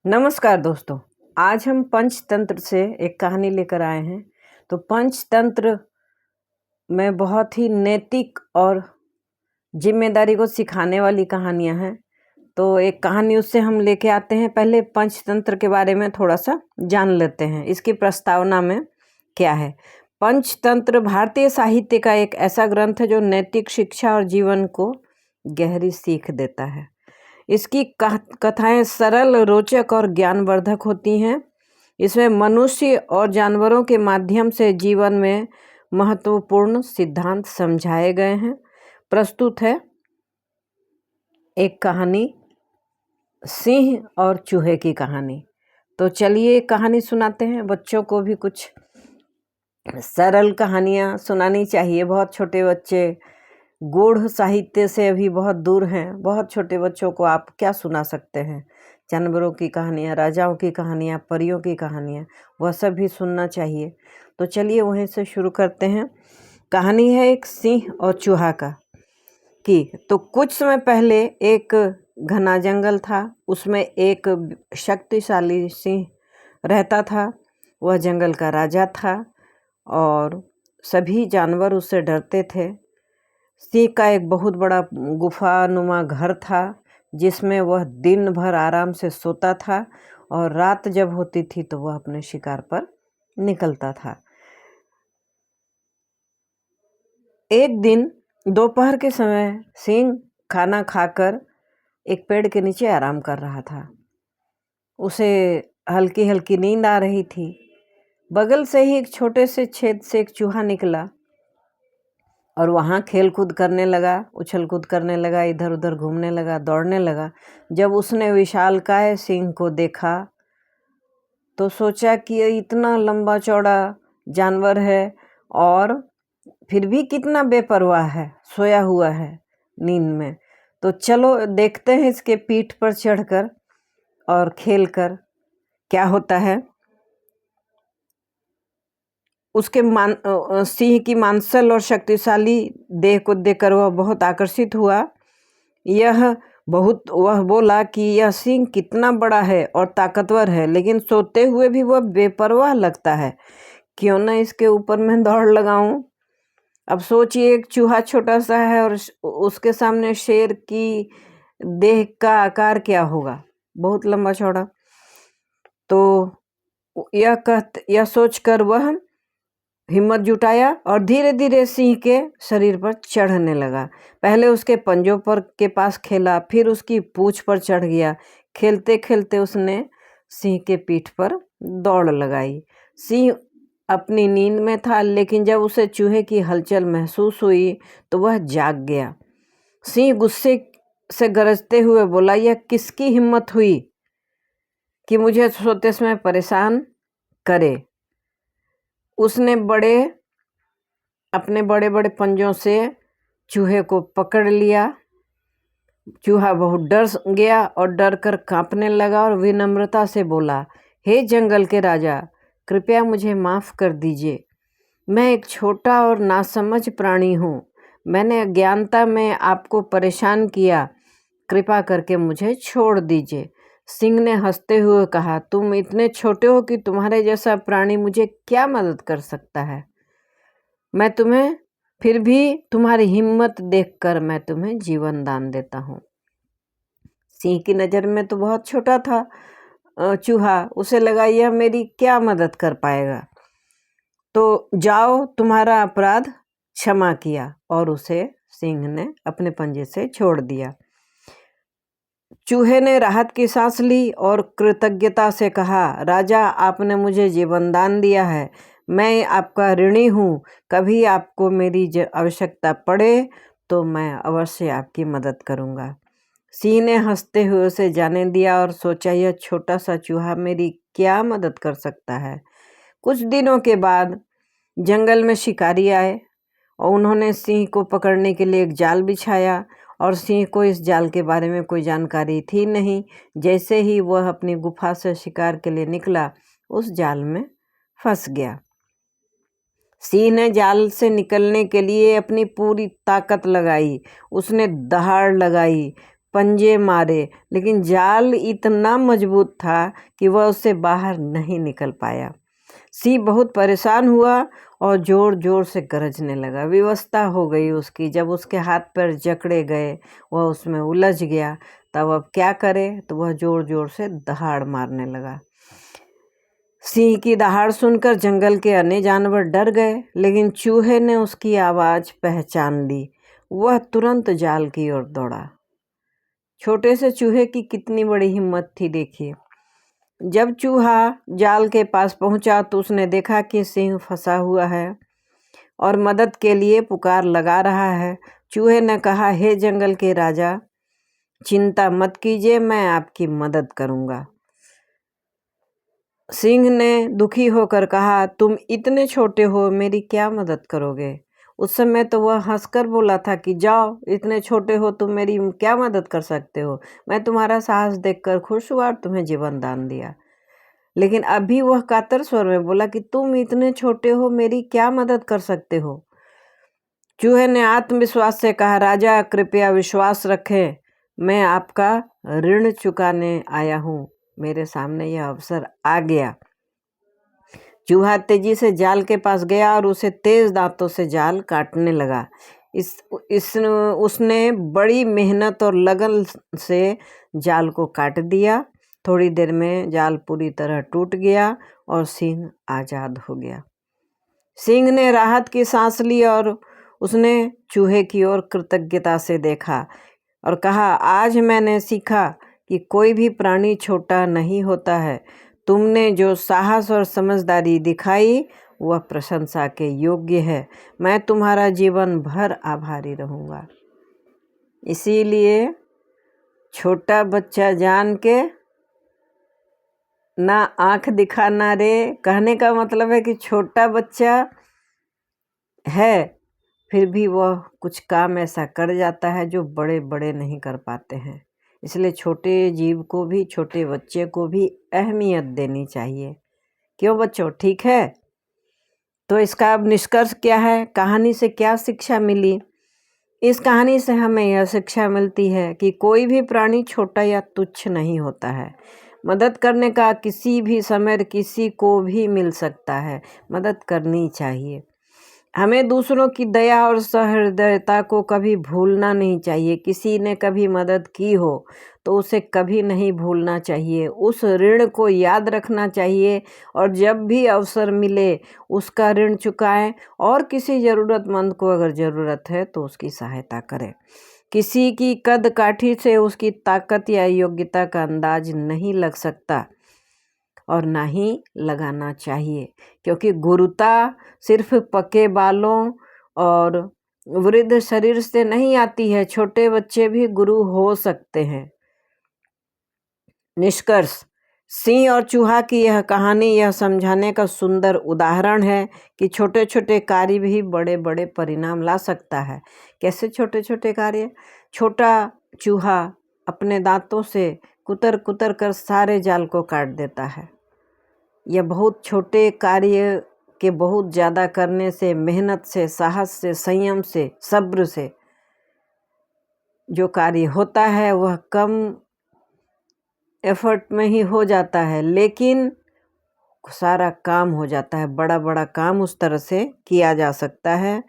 नमस्कार दोस्तों। आज हम पंचतंत्र से एक कहानी लेकर आए हैं। तो पंचतंत्र में बहुत ही नैतिक और जिम्मेदारी को सिखाने वाली कहानियां हैं। तो एक कहानी उससे हम लेके आते हैं। पहले पंचतंत्र के बारे में थोड़ा सा जान लेते हैं, इसकी प्रस्तावना में क्या है। पंचतंत्र भारतीय साहित्य का एक ऐसा ग्रंथ है जो नैतिक शिक्षा और जीवन को गहरी सीख देता है। इसकी कथाएं सरल, रोचक और ज्ञानवर्धक होती हैं। इसमें मनुष्य और जानवरों के माध्यम से जीवन में महत्वपूर्ण सिद्धांत समझाए गए हैं। प्रस्तुत है एक कहानी, सिंह और चूहे की कहानी। तो चलिए कहानी सुनाते हैं। बच्चों को भी कुछ सरल कहानियाँ सुनानी चाहिए। बहुत छोटे बच्चे गूढ़ साहित्य से अभी बहुत दूर हैं। बहुत छोटे बच्चों को आप क्या सुना सकते हैं? जानवरों की कहानियाँ, राजाओं की कहानियाँ, परियों की कहानियाँ, वह सब भी सुनना चाहिए। तो चलिए वहीं से शुरू करते हैं। कहानी है एक सिंह और चूहा की। तो कुछ समय पहले एक घना जंगल था। उसमें एक शक्तिशाली सिंह रहता था। वह जंगल का राजा था और सभी जानवर उससे डरते थे। सिंह का एक बहुत बड़ा गुफानुमा घर था जिसमें वह दिन भर आराम से सोता था और रात जब होती थी तो वह अपने शिकार पर निकलता था। एक दिन दोपहर के समय सिंह खाना खाकर एक पेड़ के नीचे आराम कर रहा था। उसे हल्की हल्की नींद आ रही थी। बगल से ही एक छोटे से छेद से एक चूहा निकला और वहाँ खेल कूद करने लगा, उछल कूद करने लगा, इधर उधर घूमने लगा, दौड़ने लगा। जब उसने विशालकाय सिंह को देखा तो सोचा कि ये इतना लंबा चौड़ा जानवर है और फिर भी कितना बेपरवाह है, सोया हुआ है नींद में। तो चलो देखते हैं इसके पीठ पर चढ़कर और खेलकर क्या होता है। उसके सिंह की मांसल और शक्तिशाली देह को देखकर वह बहुत आकर्षित हुआ। वह बोला कि यह सिंह कितना बड़ा है और ताकतवर है, लेकिन सोते हुए भी वह बेपरवाह लगता है। क्यों ना इसके ऊपर मैं दौड़ लगाऊं। अब सोचिए, एक चूहा छोटा सा है और उसके सामने शेर की देह का आकार क्या होगा, बहुत लंबा चौड़ा। तो यह सोचकर वह हिम्मत जुटाया और धीरे धीरे सिंह के शरीर पर चढ़ने लगा। पहले उसके पंजों पर के पास खेला, फिर उसकी पूंछ पर चढ़ गया। खेलते खेलते उसने सिंह के पीठ पर दौड़ लगाई। सिंह अपनी नींद में था, लेकिन जब उसे चूहे की हलचल महसूस हुई तो वह जाग गया। सिंह गुस्से से गरजते हुए बोला, यह किसकी हिम्मत हुई कि मुझे सोते समय परेशान करे। उसने अपने बड़े बड़े पंजों से चूहे को पकड़ लिया। चूहा बहुत डर गया और डर कर कांपने लगा और विनम्रता से बोला, हे जंगल के राजा, कृपया मुझे माफ़ कर दीजिए। मैं एक छोटा और नासमझ प्राणी हूँ। मैंने अज्ञानता में आपको परेशान किया। कृपा करके मुझे छोड़ दीजिए। सिंह ने हंसते हुए कहा, तुम इतने छोटे हो कि तुम्हारे जैसा प्राणी मुझे क्या मदद कर सकता है। मैं तुम्हें फिर भी तुम्हारी हिम्मत देखकर मैं तुम्हें जीवन दान देता हूँ। सिंह की नज़र में तो बहुत छोटा था चूहा। उसे लगा यह मेरी क्या मदद कर पाएगा। तो जाओ, तुम्हारा अपराध क्षमा किया, और उसे सिंह ने अपने पंजे से छोड़ दिया। चूहे ने राहत की सांस ली और कृतज्ञता से कहा, राजा, आपने मुझे जीवन दान दिया है। मैं आपका ऋणी हूँ। कभी आपको मेरी आवश्यकता पड़े तो मैं अवश्य आपकी मदद करूँगा। सिंह ने हंसते हुए उसे जाने दिया और सोचा, यह छोटा सा चूहा मेरी क्या मदद कर सकता है। कुछ दिनों के बाद जंगल में शिकारी आए और उन्होंने सिंह को पकड़ने के लिए एक जाल बिछाया, और सिंह को इस जाल के बारे में कोई जानकारी थी नहीं। जैसे ही वह अपनी गुफा से शिकार के लिए निकला, उस जाल में फंस गया। सिंह ने जाल से निकलने के लिए अपनी पूरी ताकत लगाई। उसने दहाड़ लगाई, पंजे मारे, लेकिन जाल इतना मजबूत था कि वह उससे बाहर नहीं निकल पाया। सिंह बहुत परेशान हुआ और जोर जोर से गरजने लगा। विवशता हो गई उसकी। जब उसके हाथ पैर जकड़े गए, वह उसमें उलझ गया। तब अब क्या करे, तो वह जोर जोर से दहाड़ मारने लगा। सिंह की दहाड़ सुनकर जंगल के अन्य जानवर डर गए, लेकिन चूहे ने उसकी आवाज़ पहचान ली। वह तुरंत जाल की ओर दौड़ा। छोटे से चूहे की कितनी बड़ी हिम्मत थी, देखिए। जब चूहा जाल के पास पहुंचा तो उसने देखा कि सिंह फंसा हुआ है और मदद के लिए पुकार लगा रहा है। चूहे ने कहा, हे जंगल के राजा, चिंता मत कीजिए, मैं आपकी मदद करूंगा। सिंह ने दुखी होकर कहा, तुम इतने छोटे हो, मेरी क्या मदद करोगे? उस समय तो वह हंसकर बोला था कि जाओ, इतने छोटे हो, तुम मेरी क्या मदद कर सकते हो? मैं तुम्हारा साहस देखकर खुश हुआ और तुम्हें जीवन दान दिया। लेकिन अभी वह कातर स्वर में बोला कि तुम इतने छोटे हो, मेरी क्या मदद कर सकते हो? चूहे ने आत्मविश्वास से कहा, राजा कृपया विश्वास रखें, मैं आपका ऋण चुकाने आया हूँ। मेरे सामने यह अवसर आ गया। चूहा तेजी से जाल के पास गया और उसे तेज दांतों से जाल काटने लगा। उसने बड़ी मेहनत और लगन से जाल को काट दिया। थोड़ी देर में जाल पूरी तरह टूट गया और सिंह आजाद हो गया। सिंह ने राहत की सांस ली और उसने चूहे की ओर कृतज्ञता से देखा और कहा, आज मैंने सीखा कि कोई भी प्राणी छोटा नहीं होता है। तुमने जो साहस और समझदारी दिखाई वह प्रशंसा के योग्य है। मैं तुम्हारा जीवन भर आभारी रहूँगा। इसीलिए छोटा बच्चा जान के ना आँख दिखाना रे, कहने का मतलब है कि छोटा बच्चा है फिर भी वह कुछ काम ऐसा कर जाता है जो बड़े बड़े नहीं कर पाते हैं। इसलिए छोटे जीव को भी, छोटे बच्चे को भी अहमियत देनी चाहिए। क्यों बच्चों, ठीक है? तो इसका अब निष्कर्ष क्या है? कहानी से क्या शिक्षा मिली? इस कहानी से हमें यह शिक्षा मिलती है कि कोई भी प्राणी छोटा या तुच्छ नहीं होता है। मदद करने का किसी भी समय किसी को भी मिल सकता है। मदद करनी चाहिए। हमें दूसरों की दया और सहृदयता को कभी भूलना नहीं चाहिए। किसी ने कभी मदद की हो तो उसे कभी नहीं भूलना चाहिए। उस ऋण को याद रखना चाहिए और जब भी अवसर मिले उसका ऋण चुकाएं और किसी ज़रूरतमंद को अगर ज़रूरत है तो उसकी सहायता करें। किसी की कद काठी से उसकी ताकत या योग्यता का अंदाज नहीं लग सकता और ना ही लगाना चाहिए, क्योंकि गुरुता सिर्फ पके बालों और वृद्ध शरीर से नहीं आती है। छोटे बच्चे भी गुरु हो सकते हैं। निष्कर्ष, सिंह और चूहा की यह कहानी यह समझाने का सुंदर उदाहरण है कि छोटे छोटे कार्य भी बड़े बड़े परिणाम ला सकता है। कैसे छोटे छोटे कार्य? छोटा चूहा अपने दांतों से कुतर कुतर कर सारे जाल को काट देता है। यह बहुत छोटे कार्य के बहुत ज़्यादा करने से, मेहनत से, साहस से, संयम से, सब्र से जो कार्य होता है वह कम एफर्ट में ही हो जाता है, लेकिन सारा काम हो जाता है। बड़ा बड़ा काम उस तरह से किया जा सकता है।